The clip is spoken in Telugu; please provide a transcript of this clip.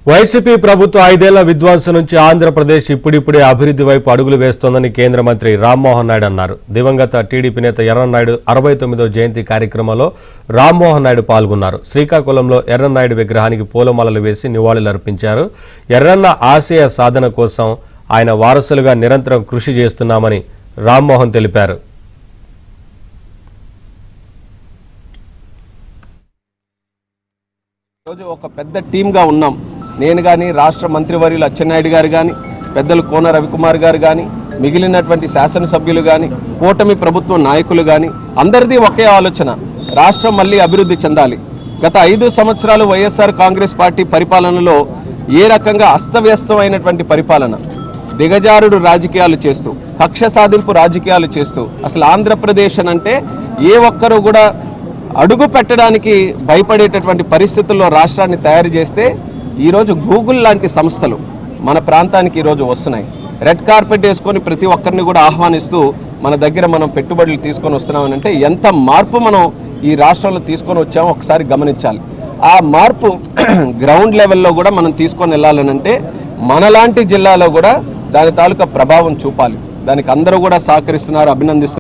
వైసీపీ ప్రభుత్వ 5 ఏళ్ల విధ్వంసం నుంచి ఆంధ్రప్రదేశ్ ఇప్పుడిప్పుడే అభివృద్ధి వైపు అడుగులు వేస్తోందని కేంద్ర మంత్రి రామ్మోహన్ నాయుడు అన్నారు. దివంగత టీడీపీ నేత ఎర్రన్నాయుడు 69వ జయంతి కార్యక్రమంలో రామ్మోహన్ నాయుడు పాల్గొన్నారు. శ్రీకాకుళంలో ఎర్రన్నాయుడు విగ్రహానికి పూలమాలలు వేసి నివాళులర్పించారు. ఎర్రన్న ఆశయ సాధన కోసం ఆయన వారసులుగా నిరంతరం కృషి చేస్తున్నామని రామ్మోహన్ తెలిపారు. రోజు ఒక పెద్ద టీమ్గా ఉన్నాం. నేను కానీ, రాష్ట్ర మంత్రివర్యులు అచ్చెన్నాయుడు గారు కానీ, పెద్దలు కోన రవికుమార్ గారు కానీ, మిగిలినటువంటి శాసనసభ్యులు కానీ, కూటమి ప్రభుత్వ నాయకులు కానీ, అందరిది ఒకే ఆలోచన, రాష్ట్రం మళ్ళీ అభివృద్ధి చెందాలి. గత 5 సంవత్సరాలు వైఎస్ఆర్ కాంగ్రెస్ పార్టీ పరిపాలనలో ఏ రకంగా అస్తవ్యస్తమైనటువంటి పరిపాలన, దిగజారుడు రాజకీయాలు చేస్తూ, కక్ష సాధింపు రాజకీయాలు చేస్తూ, అసలు ఆంధ్రప్రదేశ్ అంటే ఏ ఒక్కరూ కూడా అడుగు పెట్టడానికి భయపడేటటువంటి పరిస్థితుల్లో రాష్ట్రాన్ని తయారు చేస్తే ఈరోజు గూగుల్ లాంటి సంస్థలు మన ప్రాంతానికి ఈరోజు వస్తున్నాయి. రెడ్ కార్పెట్ వేసుకొని ప్రతి ఒక్కరిని కూడా ఆహ్వానిస్తూ మన దగ్గర మనం పెట్టుబడులు తీసుకొని వస్తున్నామని అంటే ఎంత మార్పు మనం ఈ రాష్ట్రంలో తీసుకొని వచ్చామో ఒకసారి గమనించాలి. ఆ మార్పు గ్రౌండ్ లెవెల్లో కూడా మనం తీసుకొని వెళ్ళాలనంటే మనలాంటి జిల్లాలో కూడా దాని తాలూకా ప్రభావం చూపాలి. దానికి అందరూ కూడా సహకరిస్తున్నారు, అభినందిస్తున్నారు.